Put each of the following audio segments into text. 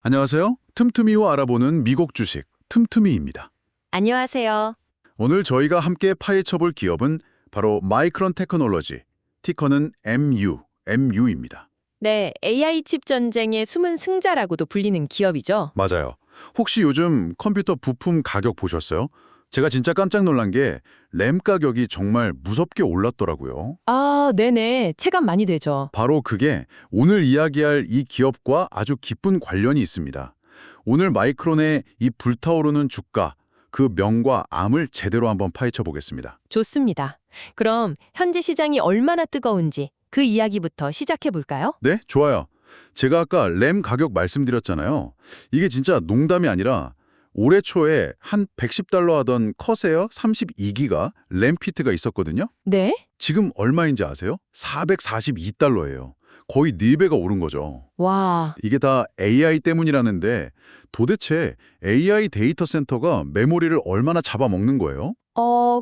안녕하세요. 틈틈이와 알아보는 미국 주식 틈틈이입니다. 안녕하세요. 오늘 저희가 함께 파헤쳐볼 기업은 바로 마이크론 테크놀로지, 티커는 MU입니다. 네, AI 칩 전쟁의 숨은 승자라고도 불리는 기업이죠. 맞아요. 혹시 요즘 컴퓨터 부품 가격 보셨어요? 제가 진짜 깜짝 놀란 게 램 가격이 정말 무섭게 올랐더라고요. 아, 네네. 체감 많이 되죠. 바로 그게 오늘 이야기할 이 기업과 아주 깊은 관련이 있습니다. 오늘 마이크론의 이 불타오르는 주가, 그 명과 암을 제대로 한번 파헤쳐 보겠습니다. 좋습니다. 그럼 현재 시장이 얼마나 뜨거운지 그 이야기부터 시작해 볼까요? 네, 좋아요. 제가 아까 램 가격 말씀드렸잖아요. 이게 진짜 농담이 아니라 올해 초에 한 110달러 하던 커세어 32기가 램피트가 있었거든요. 네? 지금 얼마인지 아세요? 442달러예요. 거의 4배가 오른 거죠. 와, 이게 다 AI 때문이라는데 도대체 AI 데이터 센터가 메모리를 얼마나 잡아먹는 거예요?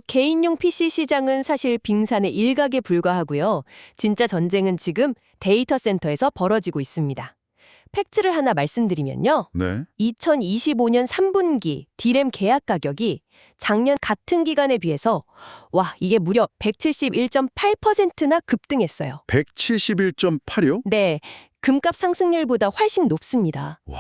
개인용 PC 시장은 사실 빙산의 일각에 불과하고요. 진짜 전쟁은 지금 데이터 센터에서 벌어지고 있습니다. 팩트를 하나 말씀드리면요. 네. 2025년 3분기 D램 계약 가격이 작년 같은 기간에 비해서 이게 무려 171.8%나 급등했어요. 171.8이요? 네, 금값 상승률보다 훨씬 높습니다. 와,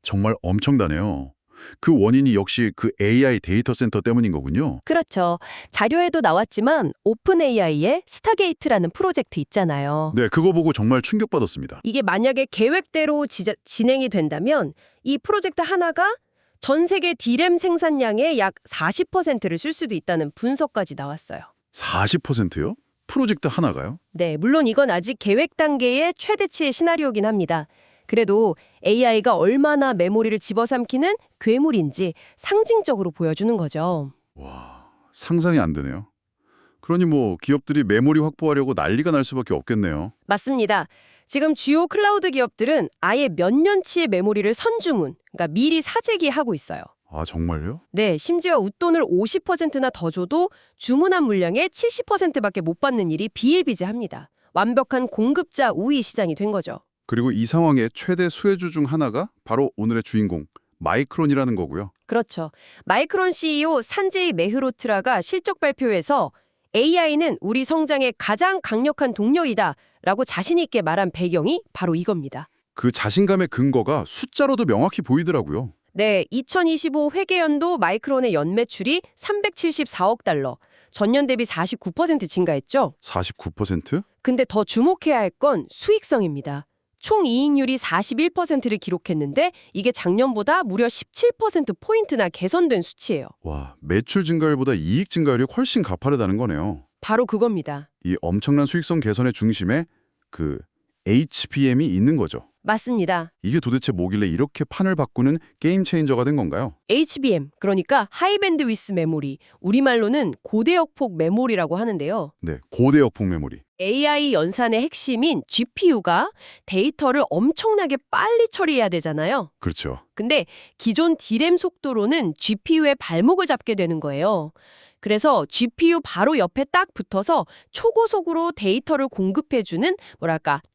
정말 엄청나네요. 그 원인이 역시 그 AI 데이터 센터 때문인 거군요. 그렇죠. 자료에도 나왔지만 오픈 AI의 스타게이트라는 프로젝트 있잖아요. 네, 그거 보고 정말 충격받았습니다. 이게 만약에 계획대로 진행이 된다면 이 프로젝트 하나가 전 세계 D램 생산량의 약 40%를 쓸 수도 있다는 분석까지 나왔어요. 40%요? 프로젝트 하나가요? 네, 물론 이건 아직 계획 단계의 최대치의 시나리오긴 합니다. 그래도 AI가 얼마나 메모리를 집어삼키는 괴물인지 상징적으로 보여주는 거죠. 와, 상상이 안 되네요. 그러니 뭐 기업들이 메모리 확보하려고 난리가 날 수밖에 없겠네요. 맞습니다. 지금 주요 클라우드 기업들은 아예 몇 년치의 메모리를 선주문, 그러니까 미리 사재기하고 있어요. 아, 정말요? 네, 심지어 웃돈을 50%나 더 줘도 주문한 물량의 70%밖에 못 받는 일이 비일비재합니다. 완벽한 공급자 우위 시장이 된 거죠. 그리고 이 상황의 최대 수혜주 중 하나가 바로 오늘의 주인공, 마이크론이라는 거고요. 그렇죠. 마이크론 CEO 산제이 메흐로트라가 실적 발표에서 AI는 우리 성장의 가장 강력한 동력이다 라고 자신 있게 말한 배경이 바로 이겁니다. 그 자신감의 근거가 숫자로도 명확히 보이더라고요. 네, 2025 회계연도 마이크론의 연매출이 374억 달러, 전년 대비 49% 증가했죠. 49%? 근데 더 주목해야 할 건 수익성입니다. 총 이익률이 41%를 기록했는데 이게 작년보다 무려 17%포인트나 개선된 수치예요. 와, 매출 증가율보다 이익 증가율이 훨씬 가파르다는 거네요. 바로 그겁니다. 이 엄청난 수익성 개선의 중심에 그 HBM이 있는 거죠. 맞습니다. 이게 도대체 뭐길래 이렇게 판을 바꾸는 게임 체인저가 된 건가요? HBM, 그러니까 하이밴드위스 메모리, 우리말로는 고대역폭 메모리라고 하는데요. 네, 고대역폭 메모리. AI 연산의 핵심인 GPU가 데이터를 엄청나게 빨리 처리해야 되잖아요. 그렇죠. 근데 기존 D램 속도로는 GPU의 발목을 잡게 되는 거예요. 그래서 GPU 바로 옆에 딱 붙어서 초고속으로 데이터를 공급해주는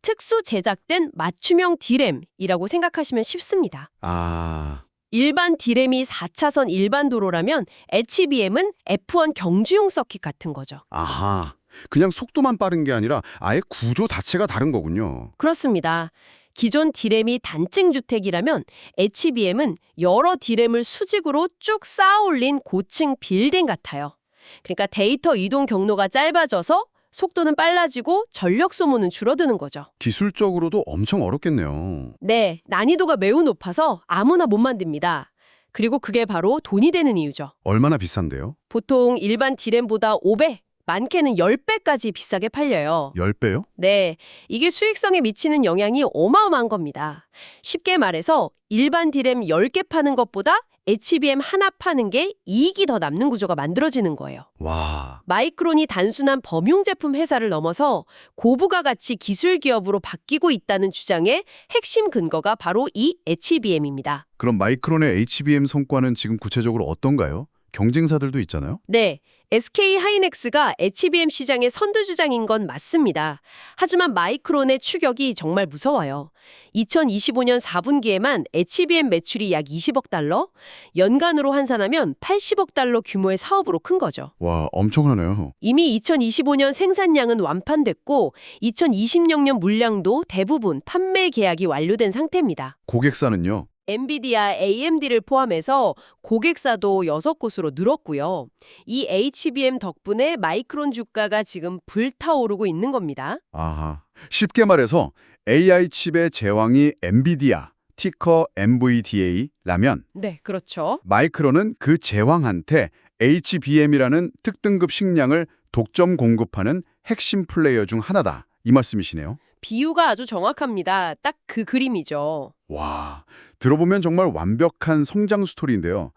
특수 제작된 맞춤형 D램이라고 생각하시면 쉽습니다. 아, 일반 D램이 4차선 일반 도로라면 HBM은 F1 경주용 서킷 같은 거죠. 아하. 그냥 속도만 빠른 게 아니라 아예 구조 자체가 다른 거군요. 그렇습니다. 기존 D램이 단층 주택이라면 HBM은 여러 D램을 수직으로 쭉 쌓아 올린 고층 빌딩 같아요. 그러니까 데이터 이동 경로가 짧아져서 속도는 빨라지고 전력 소모는 줄어드는 거죠. 기술적으로도 엄청 어렵겠네요. 네, 난이도가 매우 높아서 아무나 못 만듭니다. 그리고 그게 바로 돈이 되는 이유죠. 얼마나 비싼데요? 보통 일반 D램보다 5배, 많게는 10배까지 비싸게 팔려요. 10배요? 네, 이게 수익성에 미치는 영향이 어마어마한 겁니다. 쉽게 말해서 일반 D램 10개 파는 것보다 HBM 하나 파는 게 이익이 더 남는 구조가 만들어지는 거예요. 와, 마이크론이 단순한 범용 제품 회사를 넘어서 고부가 가치 기술 기업으로 바뀌고 있다는 주장의 핵심 근거가 바로 이 HBM입니다. 그럼 마이크론의 HBM 성과는 지금 구체적으로 어떤가요? 경쟁사들도 있잖아요. 네, SK 하이닉스가 HBM 시장의 선두주장인 건 맞습니다. 하지만 마이크론의 추격이 정말 무서워요. 2025년 4분기에만 HBM 매출이 약 20억 달러, 연간으로 환산하면 80억 달러 규모의 사업으로 큰 거죠. 와, 엄청나네요. 이미 2025년 생산량은 완판됐고 2026년 물량도 대부분 판매 계약이 완료된 상태입니다. 고객사는요? 엔비디아, AMD를 포함해서 고객사도 6곳으로 늘었고요. 이 HBM 덕분에 마이크론 주가가 지금 불타오르고 있는 겁니다. 아하. 쉽게 말해서 AI 칩의 제왕이 엔비디아, 티커 NVDA라면 네, 그렇죠. 마이크론은 그 제왕한테 HBM이라는 특등급 식량을 독점 공급하는 핵심 플레이어 중 하나다. 이 말씀이시네요. 비유가 아주 정확합니다. 딱 그 그림이죠. 와, 들어보면 정말 완벽한 성장 스토리인데요.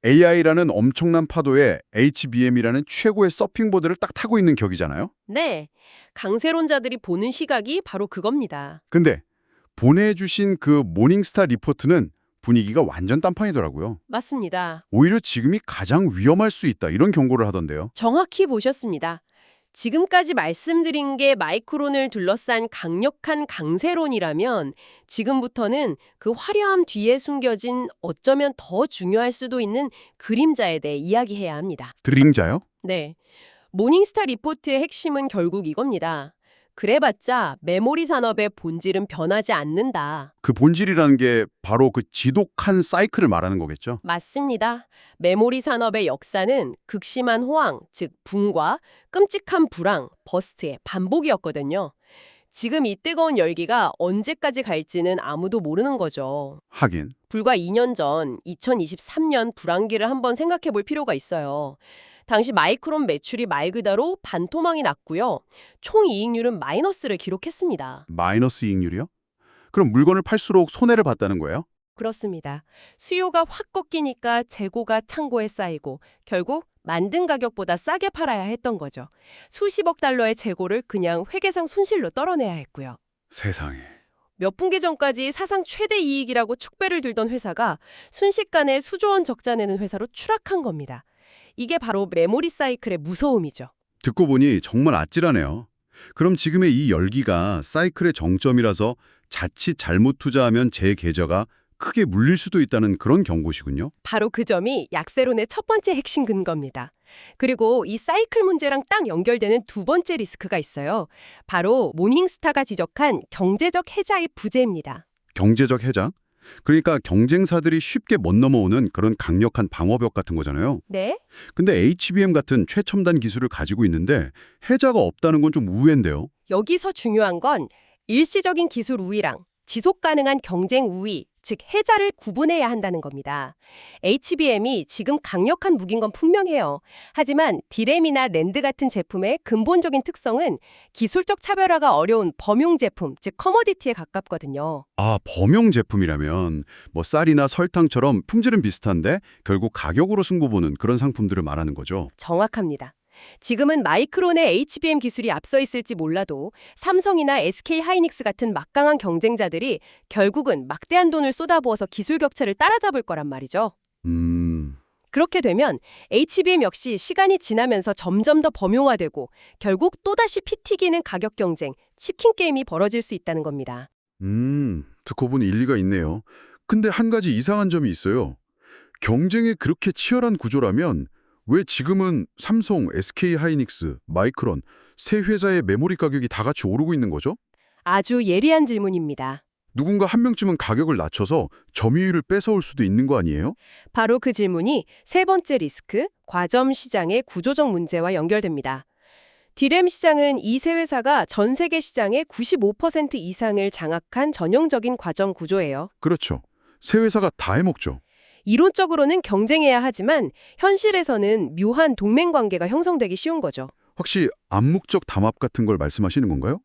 AI라는 엄청난 파도에 HBM이라는 최고의 서핑보드를 딱 타고 있는 격이잖아요. 네, 강세론자들이 보는 시각이 바로 그겁니다. 근데 보내주신 그 모닝스타 리포트는 분위기가 완전 딴판이더라고요. 맞습니다. 오히려 지금이 가장 위험할 수 있다 이런 경고를 하던데요. 정확히 보셨습니다. 지금까지 말씀드린 게 마이크론을 둘러싼 강력한 강세론이라면 지금부터는 그 화려함 뒤에 숨겨진 어쩌면 더 중요할 수도 있는 그림자에 대해 이야기해야 합니다. 드링자요? 네. 모닝스타 리포트의 핵심은 결국 이겁니다. 그래봤자 메모리 산업의 본질은 변하지 않는다. 그 본질이라는 게 바로 그 지독한 사이클을 말하는 거겠죠. 맞습니다. 메모리 산업의 역사는 극심한 호황, 즉 붐과 끔찍한 불황, 버스트의 반복이었거든요. 지금 이 뜨거운 열기가 언제까지 갈지는 아무도 모르는 거죠. 하긴. 불과 2년 전 2023년 불황기를 한번 생각해 볼 필요가 있어요. 당시 마이크론 매출이 말 그대로 반토막이 났고요. 총 이익률은 마이너스를 기록했습니다. 마이너스 이익률이요? 그럼 물건을 팔수록 손해를 봤다는 거예요? 그렇습니다. 수요가 확 꺾이니까 재고가 창고에 쌓이고 결국 만든 가격보다 싸게 팔아야 했던 거죠. 수십억 달러의 재고를 그냥 회계상 손실로 떨어내야 했고요. 세상에. 몇 분기 전까지 사상 최대 이익이라고 축배를 들던 회사가 순식간에 수조 원 적자 내는 회사로 추락한 겁니다. 이게 바로 메모리 사이클의 무서움이죠. 듣고 보니 정말 아찔하네요. 그럼 지금의 이 열기가 사이클의 정점이라서 자칫 잘못 투자하면 제 계좌가 크게 물릴 수도 있다는 그런 경고시군요. 바로 그 점이 약세론의 첫 번째 핵심 근거입니다. 그리고 이 사이클 문제랑 딱 연결되는 두 번째 리스크가 있어요. 바로 모닝스타가 지적한 경제적 해자의 부재입니다. 경제적 해자? 그러니까 경쟁사들이 쉽게 못 넘어오는 그런 강력한 방어벽 같은 거잖아요. 네? 근데 HBM 같은 최첨단 기술을 가지고 있는데 해자가 없다는 건 좀 우회인데요. 여기서 중요한 건 일시적인 기술 우위랑 지속 가능한 경쟁 우위, 즉 해자를 구분해야 한다는 겁니다. HBM이 지금 강력한 무기인 건 분명해요. 하지만 디램이나 낸드 같은 제품의 근본적인 특성은 기술적 차별화가 어려운 범용 제품, 즉 커머디티에 가깝거든요. 아, 범용 제품이라면 뭐 쌀이나 설탕처럼 품질은 비슷한데 결국 가격으로 승부 보는 그런 상품들을 말하는 거죠. 정확합니다. 지금은 마이크론의 HBM 기술이 앞서 있을지 몰라도 삼성이나 SK 하이닉스 같은 막강한 경쟁자들이 결국은 막대한 돈을 쏟아부어서 기술 격차를 따라잡을 거란 말이죠. 그렇게 되면 HBM 역시 시간이 지나면서 점점 더 범용화되고 결국 또다시 피 튀기는 가격 경쟁, 치킨 게임이 벌어질 수 있다는 겁니다. 듣고 보니 일리가 있네요. 근데 한 가지 이상한 점이 있어요. 경쟁이 그렇게 치열한 구조라면 왜 지금은 삼성, SK 하이닉스, 마이크론 세 회사의 메모리 가격이 다 같이 오르고 있는 거죠? 아주 예리한 질문입니다. 누군가 한 명쯤은 가격을 낮춰서 점유율을 뺏어올 수도 있는 거 아니에요? 바로 그 질문이 세 번째 리스크, 과점 시장의 구조적 문제와 연결됩니다. 디램 시장은 이 세 회사가 전 세계 시장의 95% 이상을 장악한 전형적인 과점 구조예요. 그렇죠. 세 회사가 다 해먹죠. 이론적으로는 경쟁해야 하지만 현실에서는 묘한 동맹 관계가 형성되기 쉬운 거죠. 혹시 암묵적 담합 같은 걸 말씀하시는 건가요?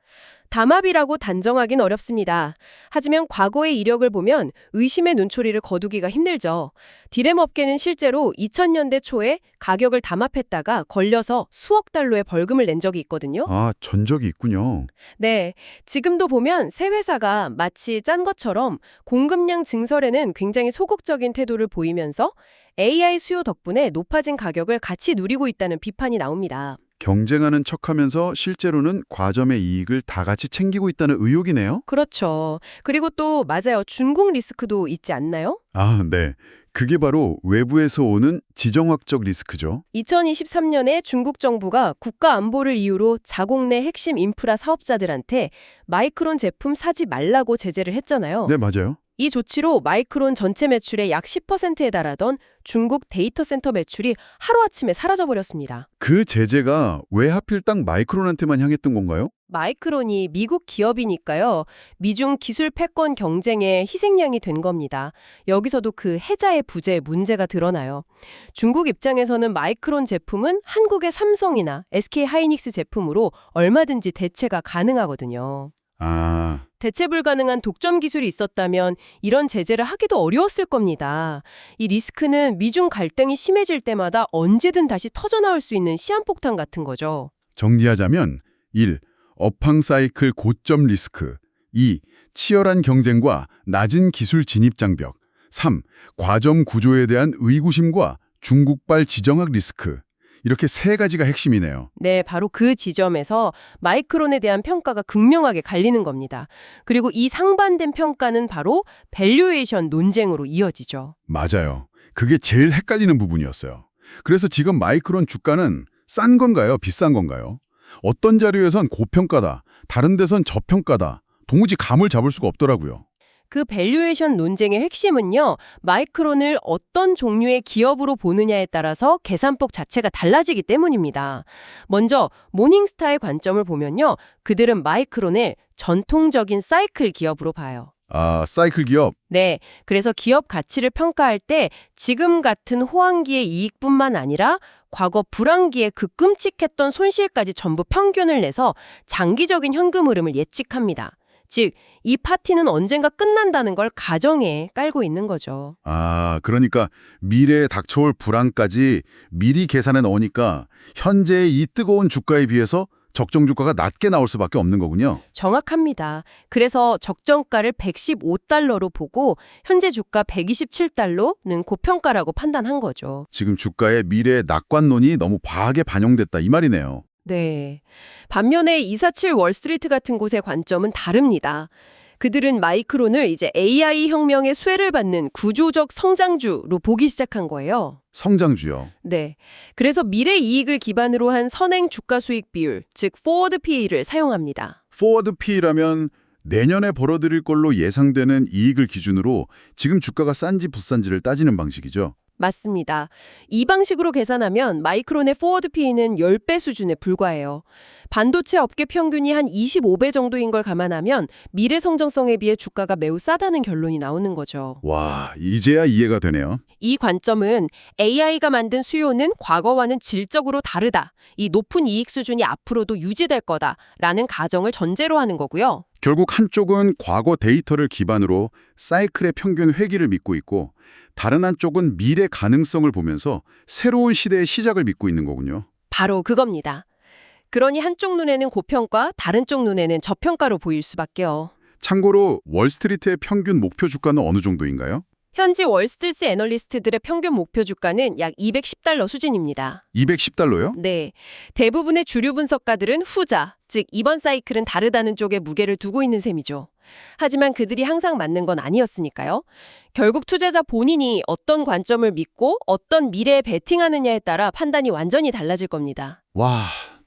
담합이라고 단정하긴 어렵습니다. 하지만 과거의 이력을 보면 의심의 눈초리를 거두기가 힘들죠. 디램 업계는 실제로 2000년대 초에 가격을 담합했다가 걸려서 수억 달러의 벌금을 낸 적이 있거든요. 아, 전적이 있군요. 네, 지금도 보면 새 회사가 마치 짠 것처럼 공급량 증설에는 굉장히 소극적인 태도를 보이면서 AI 수요 덕분에 높아진 가격을 같이 누리고 있다는 비판이 나옵니다. 경쟁하는 척하면서 실제로는 과점의 이익을 다 같이 챙기고 있다는 의혹이네요. 그렇죠. 그리고 또 맞아요. 중국 리스크도 있지 않나요? 아, 네. 그게 바로 외부에서 오는 지정학적 리스크죠. 2023년에 중국 정부가 국가 안보를 이유로 자국 내 핵심 인프라 사업자들한테 마이크론 제품 사지 말라고 제재를 했잖아요. 네, 맞아요. 이 조치로 마이크론 전체 매출의 약 10%에 달하던 중국 데이터 센터 매출이 하루아침에 사라져버렸습니다. 그 제재가 왜 하필 딱 마이크론한테만 향했던 건가요? 마이크론이 미국 기업이니까요. 미중 기술 패권 경쟁의 희생양이 된 겁니다. 여기서도 그 해자의 부재의 문제가 드러나요. 중국 입장에서는 마이크론 제품은 한국의 삼성이나 SK 하이닉스 제품으로 얼마든지 대체가 가능하거든요. 아, 대체 불가능한 독점 기술이 있었다면 이런 제재를 하기도 어려웠을 겁니다. 이 리스크는 미중 갈등이 심해질 때마다 언제든 다시 터져나올 수 있는 시한폭탄 같은 거죠. 정리하자면 1. 업황 사이클 고점 리스크 2. 치열한 경쟁과 낮은 기술 진입 장벽 3. 과점 구조에 대한 의구심과 중국발 지정학 리스크 이렇게 세 가지가 핵심이네요. 네, 바로 그 지점에서 마이크론에 대한 평가가 극명하게 갈리는 겁니다. 그리고 이 상반된 평가는 바로 밸류에이션 논쟁으로 이어지죠. 맞아요. 그게 제일 헷갈리는 부분이었어요. 그래서 지금 마이크론 주가는 싼 건가요? 비싼 건가요? 어떤 자료에선 고평가다, 다른 데선 저평가다. 도무지 감을 잡을 수가 없더라고요. 그 밸류에이션 논쟁의 핵심은요, 마이크론을 어떤 종류의 기업으로 보느냐에 따라서 계산법 자체가 달라지기 때문입니다. 먼저 모닝스타의 관점을 보면요, 그들은 마이크론을 전통적인 사이클 기업으로 봐요. 아, 사이클 기업. 네, 그래서 기업 가치를 평가할 때 지금 같은 호황기의 이익뿐만 아니라 과거 불황기에 그 끔찍했던 손실까지 전부 평균을 내서 장기적인 현금 흐름을 예측합니다. 즉, 이 파티는 언젠가 끝난다는 걸 가정에 깔고 있는 거죠. 아, 그러니까 미래에 닥쳐올 불황까지 미리 계산해 넣으니까 현재의 이 뜨거운 주가에 비해서 적정 주가가 낮게 나올 수밖에 없는 거군요. 정확합니다. 그래서 적정가를 115달러로 보고 현재 주가 127달러는 고평가라고 판단한 거죠. 지금 주가의 미래의 낙관론이 너무 과하게 반영됐다 이 말이네요. 네. 반면에 247 월스트리트 같은 곳의 관점은 다릅니다. 그들은 마이크론을 이제 AI 혁명의 수혜를 받는 구조적 성장주로 보기 시작한 거예요. 성장주요. 네. 그래서 미래 이익을 기반으로 한 선행 주가 수익 비율, 즉 포워드 PE를 사용합니다. 포워드 P라면 내년에 벌어들일 걸로 예상되는 이익을 기준으로 지금 주가가 싼지 비싼지를 따지는 방식이죠. 맞습니다. 이 방식으로 계산하면 마이크론의 포워드 PE는 10배 수준에 불과해요. 반도체 업계 평균이 한 25배 정도인 걸 감안하면 미래 성장성에 비해 주가가 매우 싸다는 결론이 나오는 거죠. 와, 이제야 이해가 되네요. 이 관점은 AI가 만든 수요는 과거와는 질적으로 다르다. 이 높은 이익 수준이 앞으로도 유지될 거다라는 가정을 전제로 하는 거고요. 결국 한쪽은 과거 데이터를 기반으로 사이클의 평균 회귀를 믿고 있고 다른 한쪽은 미래 가능성을 보면서 새로운 시대의 시작을 믿고 있는 거군요. 바로 그겁니다. 그러니 한쪽 눈에는 고평가, 다른 쪽 눈에는 저평가로 보일 수밖에요. 참고로 월스트리트의 평균 목표 주가는 어느 정도인가요? 현지 월스트리트 애널리스트들의 평균 목표 주가는 약 210달러 수준입니다. 210달러요? 네. 대부분의 주류 분석가들은 후자, 즉 이번 사이클은 다르다는 쪽에 무게를 두고 있는 셈이죠. 하지만 그들이 항상 맞는 건 아니었으니까요. 결국 투자자 본인이 어떤 관점을 믿고 어떤 미래에 베팅하느냐에 따라 판단이 완전히 달라질 겁니다. 와,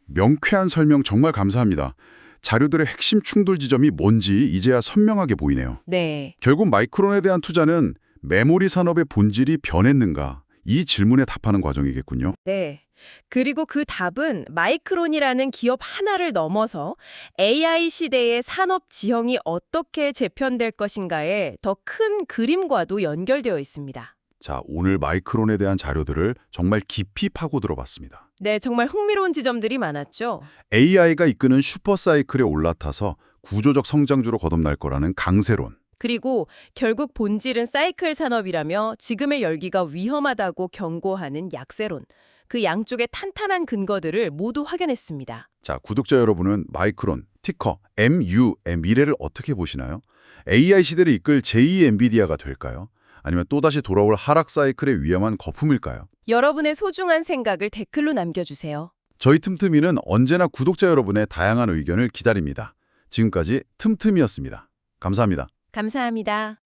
명쾌한 설명 정말 감사합니다. 자료들의 핵심 충돌 지점이 뭔지 이제야 선명하게 보이네요. 네. 결국 마이크론에 대한 투자는 메모리 산업의 본질이 변했는가? 이 질문에 답하는 과정이겠군요. 네. 그리고 그 답은 마이크론이라는 기업 하나를 넘어서 AI 시대의 산업 지형이 어떻게 재편될 것인가에 더 큰 그림과도 연결되어 있습니다. 자, 오늘 마이크론에 대한 자료들을 정말 깊이 파고 들어봤습니다. 네, 정말 흥미로운 지점들이 많았죠. AI가 이끄는 슈퍼사이클에 올라타서 구조적 성장주로 거듭날 거라는 강세론. 그리고 결국 본질은 사이클 산업이라며 지금의 열기가 위험하다고 경고하는 약세론. 그 양쪽의 탄탄한 근거들을 모두 확인했습니다. 자, 구독자 여러분은 마이크론, 티커, MU의 미래를 어떻게 보시나요? AI 시대를 이끌 제2의 엔비디아가 될까요? 아니면 또다시 돌아올 하락 사이클의 위험한 거품일까요? 여러분의 소중한 생각을 댓글로 남겨주세요. 저희 틈틈이는 언제나 구독자 여러분의 다양한 의견을 기다립니다. 지금까지 틈틈이었습니다. 감사합니다. 감사합니다.